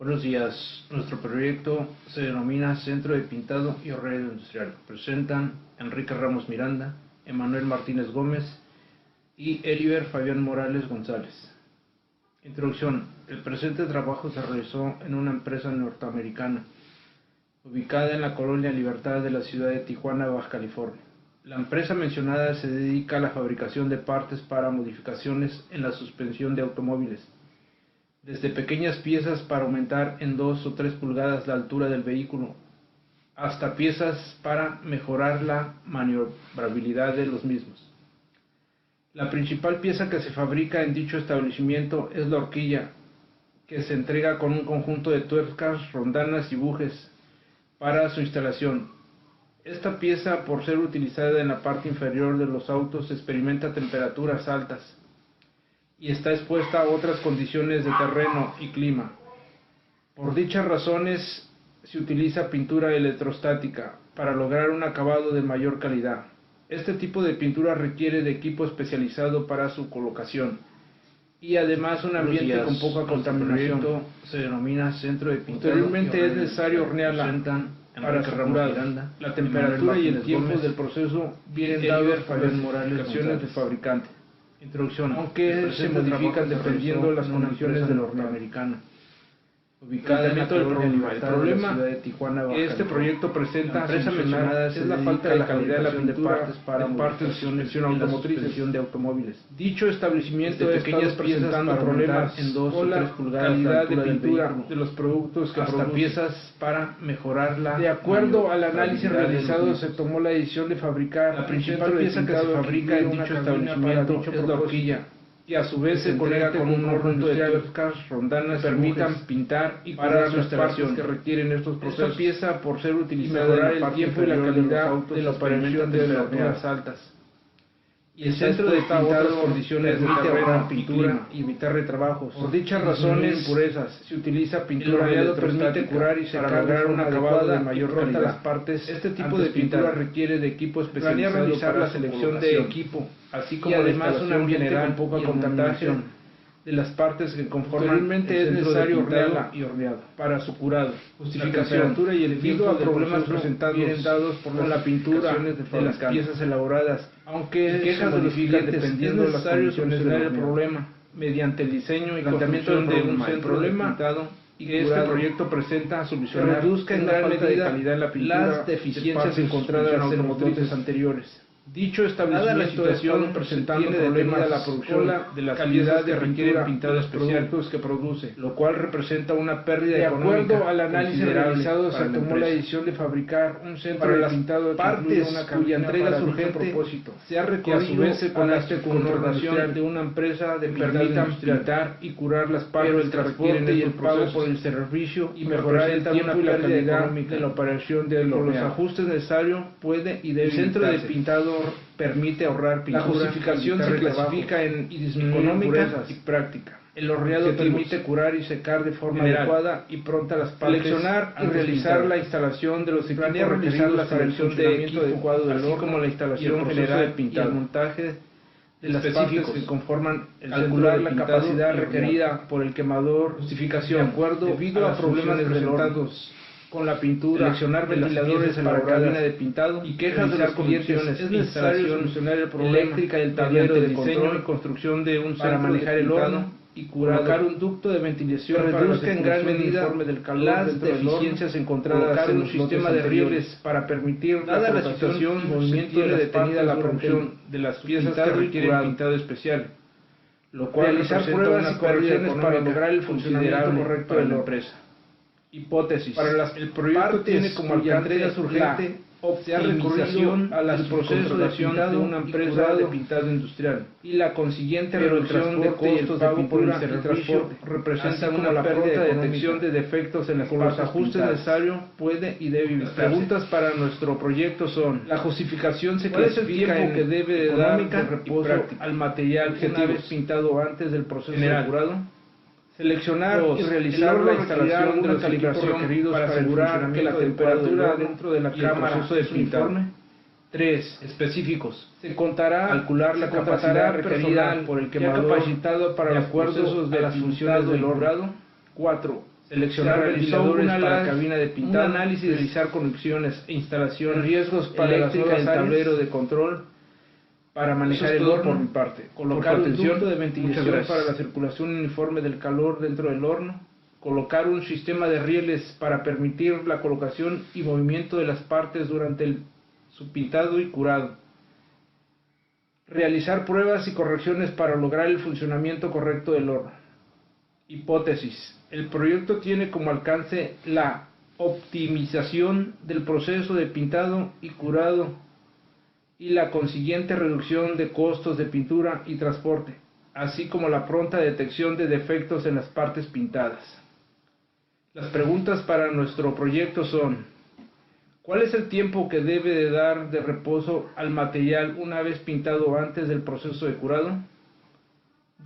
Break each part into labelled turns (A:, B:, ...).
A: Buenos días. Nuestro proyecto se denomina Centro de Pintado y Horneado Industrial. Presentan Enrique Ramos Miranda, Emanuel Martínez Gómez y Eliber Fabián Morales González. Introducción. El presente trabajo se realizó en una empresa norteamericana, ubicada en la Colonia Libertad de la ciudad de Tijuana, Baja California. La empresa mencionada se dedica a la fabricación de partes para modificaciones en la suspensión de automóviles, desde pequeñas piezas para aumentar en 2 o 3 pulgadas la altura del vehículo, hasta piezas para mejorar la maniobrabilidad de los mismos. La principal pieza que se fabrica en dicho establecimiento es la horquilla, que se entrega con un conjunto de tuercas, rondanas y bujes para su instalación. Esta pieza, por ser utilizada en la parte inferior de los autos, experimenta temperaturas altas y está expuesta a otras condiciones de terreno y clima. Por dichas razones se utiliza pintura electrostática para lograr un acabado de mayor calidad. Este tipo de pintura requiere de equipo especializado para su colocación y además un ambiente con poca contaminación. Se denomina Centro de Pintado. Posteriormente es necesario hornearla para su curado. La temperatura y el tiempo del proceso vienen dados por las especificaciones del fabricante. Introducción. Aunque se modifican dependiendo de las condiciones del norteamericano, ubicada en la Colonia Libertad. El problema de Tijuana, que este proyecto presenta es la falta de calidad de la pintura de partes de suspensión automotriz de automóviles. Dicho establecimiento de pequeñas presentando problemas en 2 o 3 pulgadas calidad de pintura de los productos que hasta piezas para mejorarla. De acuerdo al análisis realizado, se tomó la decisión de fabricar la principal pieza que se fabrica en dicho establecimiento es la horquilla, y a su vez se conecta con un horno de tuercas, rondanas, permitan pintar y para las instalaciones que requieren estos procesos. Esta pieza, por ser utilizada en el tiempo y la calidad de la operación de temperaturas altas, y el centro de pintado condiciones de ahorrar pintura y evitar retrabajos. Por dichas razones, impurezas, se utiliza pintura que permite curar y secar, lograr un acabado de mayor calidad. Las partes. Este tipo de pintura requiere de equipo especializado para realizar la selección de equipo, así como además un ambiente con poca contaminación de las partes que conforman el es necesario hornearla y horneado para su curado. Justificación. Y el debido a problemas presentados vienen dados por la pintura de las piezas elaboradas, aunque quejas de los clientes dependiendo de las condiciones del problema mediante el diseño y planteamiento de un centro pintado y que este proyecto presenta a solucionar que reduzca en gran medida calidad en la pintura las deficiencias encontradas en motrices anteriores. Dicho establecimiento es presentando problemas de la producción de la calidad que requiere pintado especial que produce, lo cual representa una pérdida económica. De acuerdo al análisis realizado, se tomó la decisión de fabricar un centro de pintado de partes cuya entrega es urgente, se ha recorrido a su vez se conecte con contratación de una empresa de permitan pintar y curar las partes que requieren y el pago por el servicio y mejorar el tiempo y la calidad de la operación de los ajustes necesarios puede y debe. El centro de pintado permite ahorrar pintura. La justificación se clasifica en económica y práctica. El horneado permite curar y secar de forma adecuada y pronta las partes. Seleccionar y realizar la instalación de los equipos requerir la selección de equipo adecuado del horno, como la instalación general y el montaje de las partes que conforman el calcular la capacidad requerida por el quemador. Justificación. De acuerdo debido a problemas presentados con la pintura, seleccionar ventiladores en la cabina de pintado y quejas de las clientes. Es necesario solucionar el problema eléctrica del tablero de diseño y construcción de un para manejar el horno y colocar un ducto de ventilación que reduzca en gran medida las deficiencias encontradas en un sistema de rieles para permitir dada la situación y movimiento de detenida la producción de las piezas que requieren pintado especial, lo cual realizar pruebas y correcciones para lograr el funcionamiento correcto de la empresa. Hipótesis. El proyecto tiene como entrega urgente optimización a las procesos de pintado de una empresa de pintado industrial y la consiguiente reducción de costos de pintura y transporte representa una pérdida de detección de defectos en con los ajustes necesarios puede y debe evitarse. Las preguntas para nuestro proyecto son: la justificación se clasifica en que debe dar de reposo al material que una vez pintado antes del proceso de curado. Seleccionar y realizar la instalación de los equipos requeridos para asegurar que la temperatura dentro de la cámara es uniforme. 3. Específicos. Se contará calcular la capacidad requerida por el quemador capacitado para los procesos de las funciones del hornado. 4. seleccionar ventiladores para cabina de pintado, un análisis, realizar conexiones e instalación, riesgos para eléctrica en tablero de control para manejar el horno. Por mi parte, colocar un ducto de ventilación para la circulación uniforme del calor dentro del horno, colocar un sistema de rieles para permitir la colocación y movimiento de las partes durante su pintado y curado, realizar pruebas y correcciones para lograr el funcionamiento correcto del horno. Hipótesis: el proyecto tiene como alcance la optimización del proceso de pintado y curado y la consiguiente reducción de costos de pintura y transporte, así como la pronta detección de defectos en las partes pintadas. Las preguntas para nuestro proyecto son: ¿cuál es el tiempo que debe de dar de reposo al material una vez pintado antes del proceso de curado?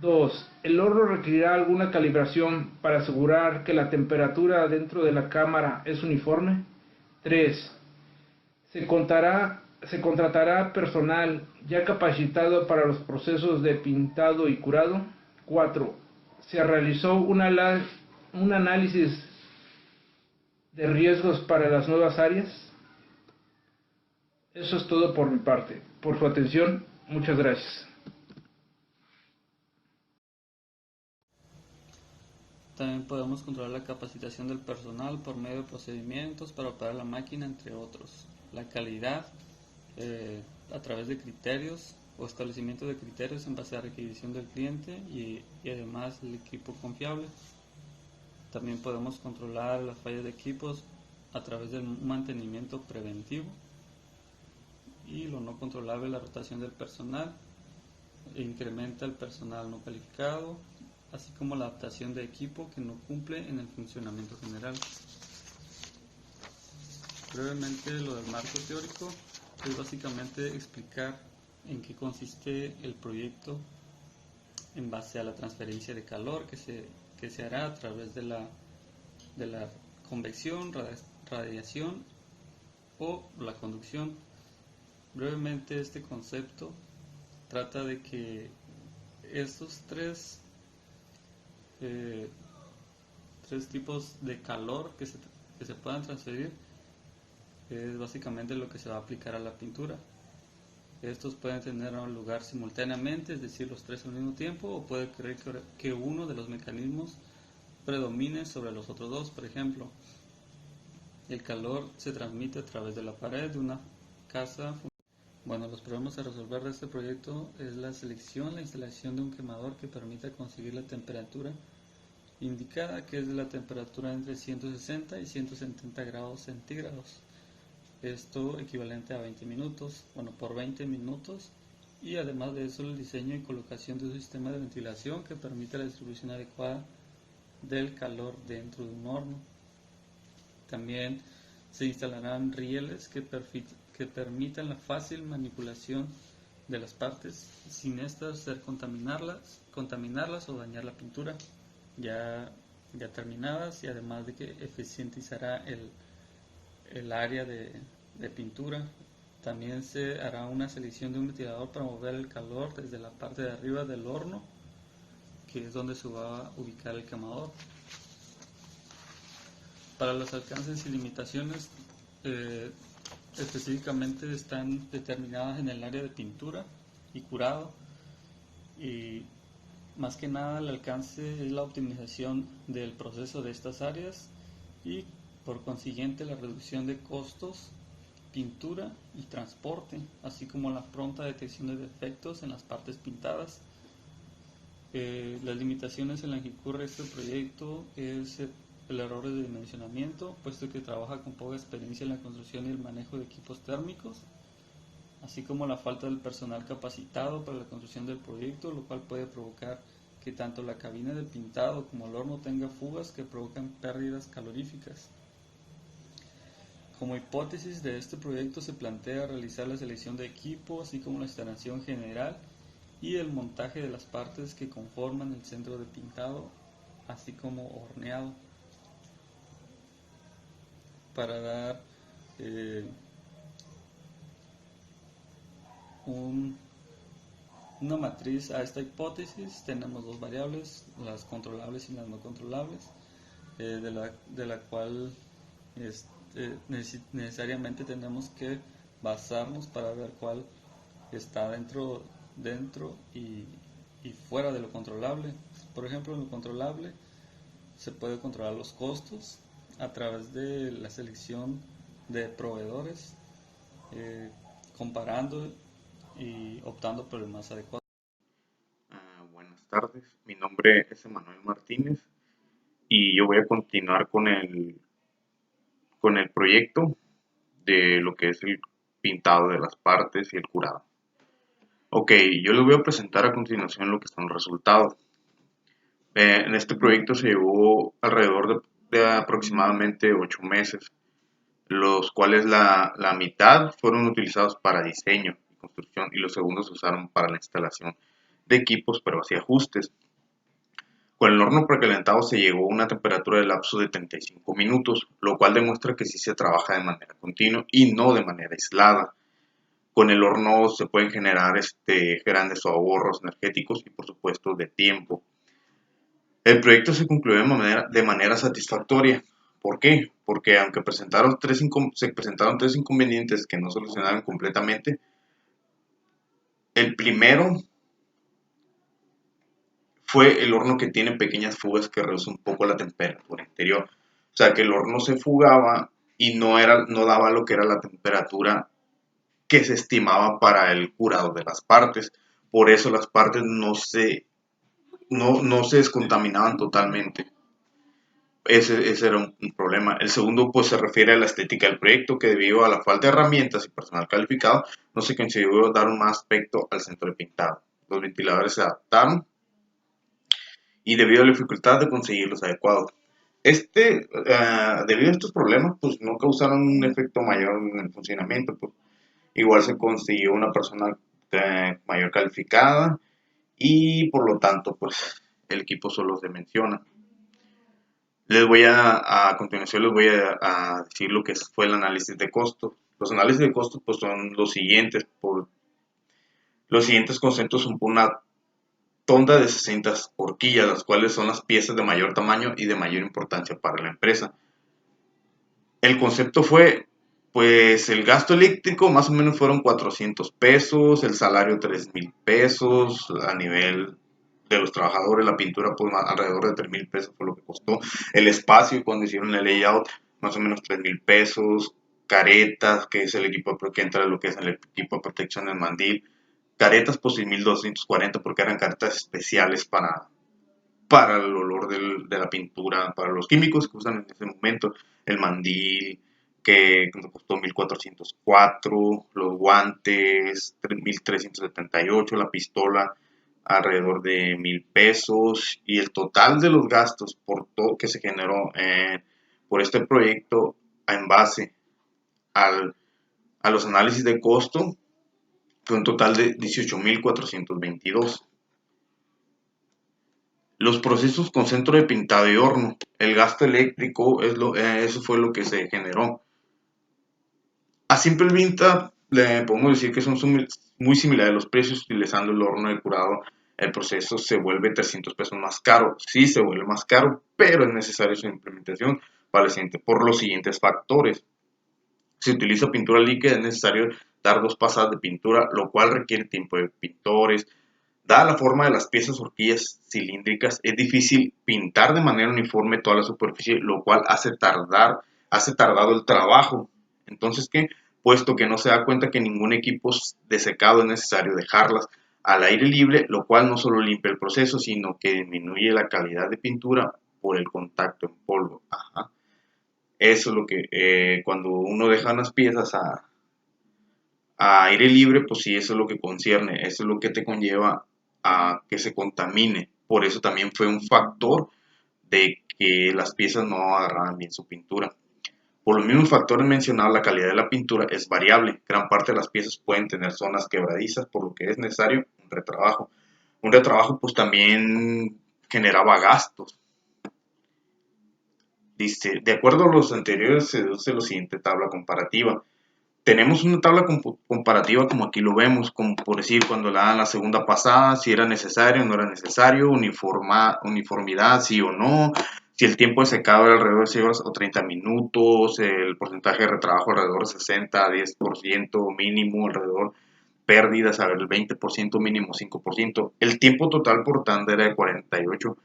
A: 2. ¿El horno requerirá alguna calibración para asegurar que la temperatura dentro de la cámara es uniforme? 3. ¿Se contratará personal ya capacitado para los procesos de pintado y curado? 4. ¿Se realizó un análisis de riesgos para las nuevas áreas? Eso es todo por mi parte. Por su atención, muchas gracias.
B: También podemos controlar la capacitación del personal por medio de procedimientos para operar la máquina, entre otros. La calidad a través de criterios o establecimiento de criterios en base a requisición del cliente y además el equipo confiable. También podemos controlar las fallas de equipos a través del mantenimiento preventivo. Y lo no controlable, la rotación del personal, incrementa el personal no calificado, así como la adaptación de equipo que no cumple en el funcionamiento general. Brevemente, lo del marco teórico es básicamente explicar en qué consiste el proyecto en base a la transferencia de calor que se hará a través de la convección, radiación o la conducción. Brevemente, este concepto trata de que estos tres tipos de calor que se puedan transferir es básicamente lo que se va a aplicar a la pintura. Estos pueden tener lugar simultáneamente, es decir, los tres al mismo tiempo, o puede ocurrir que uno de los mecanismos predomine sobre los otros dos. Por ejemplo, el calor se transmite a través de la pared de una casa. Bueno, los problemas a resolver de este proyecto es la selección, la instalación de un quemador que permita conseguir la temperatura indicada, que es de la temperatura entre 160 y 170 grados centígrados. Esto equivalente a 20 minutos, por 20 minutos, y además de eso el diseño y colocación de un sistema de ventilación que permita la distribución adecuada del calor dentro de un horno. También se instalarán rieles que permitan la fácil manipulación de las partes sin estas contaminarlas o dañar la pintura ya terminadas, y además de que eficientizará el área de pintura. También se hará una selección de un ventilador para mover el calor desde la parte de arriba del horno, que es donde se va a ubicar el quemador. Para los alcances y limitaciones, específicamente están determinadas en el área de pintura y curado, y más que nada el alcance es la optimización del proceso de estas áreas y por consiguiente la reducción de costos, pintura y transporte, así como la pronta detección de defectos en las partes pintadas. Las limitaciones en las que ocurre este proyecto es el error de dimensionamiento, puesto que trabaja con poca experiencia en la construcción y el manejo de equipos térmicos, así como la falta del personal capacitado para la construcción del proyecto, lo cual puede provocar que tanto la cabina de pintado como el horno tenga fugas que provocan pérdidas caloríficas. Como hipótesis de este proyecto se plantea realizar la selección de equipo, así como la instalación general y el montaje de las partes que conforman el centro de pintado, así como horneado, para dar una matriz a esta hipótesis. Tenemos dos variables, las controlables y las no controlables. de la cual necesariamente tenemos que basarnos para ver cuál está dentro y fuera de lo controlable. Por ejemplo, en lo controlable se puede controlar los costos a través de la selección de proveedores, comparando y optando por el más adecuado.
C: Buenas tardes, mi nombre es Emanuel Martínez y yo voy a continuar con el proyecto de lo que es el pintado de las partes y el curado. Ok, yo les voy a presentar a continuación lo que son los resultados. En este proyecto se llevó alrededor de aproximadamente 8 meses, los cuales la mitad fueron utilizados para diseño y construcción y los segundos se usaron para la instalación de equipos, pruebas y ajustes. Con el horno precalentado se llegó a una temperatura de lapso de 35 minutos, lo cual demuestra que sí se trabaja de manera continua y no de manera aislada. Con el horno se pueden generar grandes ahorros energéticos y por supuesto de tiempo. El proyecto se concluyó de manera satisfactoria. ¿Por qué? Porque aunque se presentaron tres inconvenientes que no solucionaron completamente, el primero fue el horno que tiene pequeñas fugas que reducen un poco la temperatura interior. O sea que el horno se fugaba y no daba lo que era la temperatura que se estimaba para el curado de las partes. Por eso las partes no se descontaminaban totalmente. Ese era un problema. El segundo pues se refiere a la estética del proyecto, que debido a la falta de herramientas y personal calificado, no se consiguió dar un más aspecto al centro de pintado. Los ventiladores se adaptaron y debido a la dificultad de conseguir los adecuados. Debido a estos problemas, pues no causaron un efecto mayor en el funcionamiento. Pues, igual se consiguió una persona mayor calificada y por lo tanto, pues el equipo solo se menciona. A continuación les voy a decir lo que fue el análisis de costos. Los análisis de costos pues son los siguientes. Los siguientes conceptos son por una tonda de 60 horquillas, las cuales son las piezas de mayor tamaño y de mayor importancia para la empresa. El concepto fue, pues el gasto eléctrico más o menos fueron 400 pesos, el salario 3,000 pesos, a nivel de los trabajadores, la pintura pues alrededor de 3,000 pesos fue lo que costó, el espacio cuando hicieron el layout más o menos 3,000 pesos, caretas, que es el equipo que entra lo que es el equipo de protección del mandil, caretas pues 1,240 porque eran caretas especiales para el olor de la pintura, para los químicos que usan en ese momento, el mandil que nos costó 1,404, los guantes 1,378, la pistola alrededor de 1,000 pesos y el total de los gastos por todo que se generó por este proyecto en base a los análisis de costo fue un total de 18,422. Los procesos con centro de pintado y horno, el gasto eléctrico, eso fue lo que se generó. A simple vista, le podemos decir que son muy similares los precios utilizando el horno de curado. El proceso se vuelve 300 pesos más caro. Sí, se vuelve más caro, pero es necesaria su implementación por los siguientes factores. Si utiliza pintura líquida, es necesario dar 2 pasadas de pintura, lo cual requiere tiempo de pintores. Dada la forma de las piezas horquillas cilíndricas, es difícil pintar de manera uniforme toda la superficie, lo cual hace tardado el trabajo. Entonces, ¿qué? Puesto que no se da cuenta que ningún equipo de secado es necesario dejarlas al aire libre, lo cual no solo limpia el proceso, sino que disminuye la calidad de pintura por el contacto en polvo. Ajá. Eso es lo que cuando uno deja unas piezas a aire libre, pues sí, eso es lo que concierne, eso es lo que te conlleva a que se contamine. Por eso también fue un factor de que las piezas no agarraran bien su pintura. Por los mismos factores mencionados, la calidad de la pintura es variable. Gran parte de las piezas pueden tener zonas quebradizas, por lo que es necesario un retrabajo. Un retrabajo pues también generaba gastos. Dice, de acuerdo a los anteriores, se deduce la siguiente tabla comparativa. Tenemos una tabla comparativa como aquí lo vemos, como por decir cuando le dan la segunda pasada, si era necesario o no era necesario, uniformidad sí o no, Si el tiempo de secado era alrededor de 6 horas o 30 minutos, el porcentaje de retrabajo alrededor de 60 a 10% mínimo, alrededor pérdidas, a ver, el 20% mínimo, 5%. El tiempo total por tanda era de 48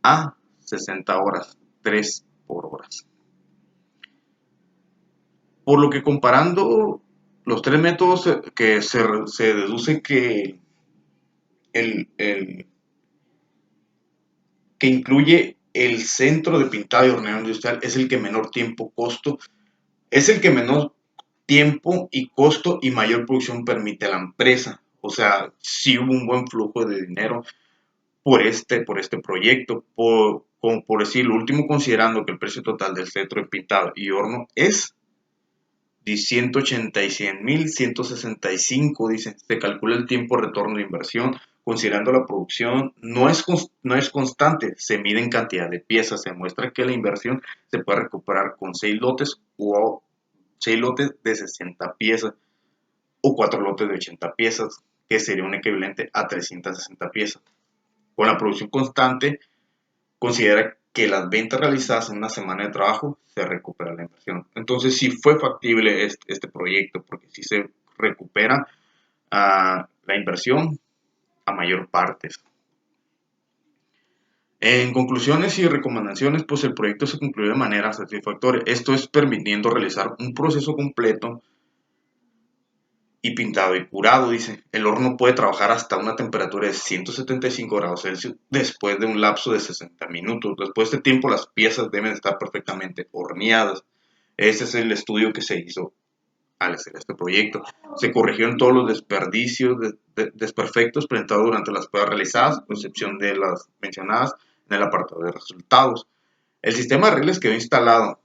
C: a 60 horas, 3 por horas. Por lo que comparando los tres métodos que se deduce que el que incluye el centro de pintado y horneado industrial es el que menor tiempo, costo, es el que menor tiempo y costo y mayor producción permite a la empresa. O sea, si hubo un buen flujo de dinero por este proyecto, como por decir, lo último considerando que el precio total del centro de pintado y horno es de 180 y 100.165, dice, se calcula el tiempo de retorno de inversión, considerando la producción, no es constante, se mide en cantidad de piezas, se muestra que la inversión se puede recuperar con 6 lotes o 6 lotes de 60 piezas o 4 lotes de 80 piezas, que sería un equivalente a 360 piezas. Con la producción constante, considera que las ventas realizadas en una semana de trabajo se recupera la inversión. Entonces, sí fue factible este proyecto, porque sí se recupera la inversión a mayor parte. En conclusiones y recomendaciones, pues el proyecto se concluyó de manera satisfactoria. Esto es permitiendo realizar un proceso completo y pintado y curado, dice. El horno puede trabajar hasta una temperatura de 175 grados Celsius después de un lapso de 60 minutos. Después de este tiempo las piezas deben estar perfectamente horneadas. Ese es el estudio que se hizo al hacer este proyecto. Se corrigieron todos los desperdicios, desperfectos presentados durante las pruebas realizadas, con excepción de las mencionadas en el apartado de resultados. El sistema de reglas quedó instalado.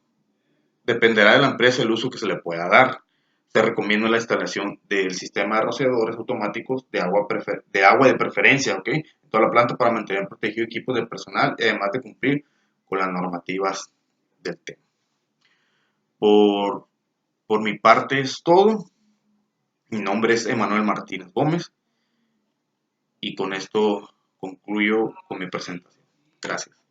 C: Dependerá de la empresa el uso que se le pueda dar. Se recomienda la instalación del sistema de rociadores automáticos de agua de preferencia, ¿ok? En toda la planta para mantener protegido equipos de personal y además de cumplir con las normativas del tema. Por, por mi parte es todo. Mi nombre es Emanuel Martínez Gómez y con esto concluyo con mi presentación. Gracias.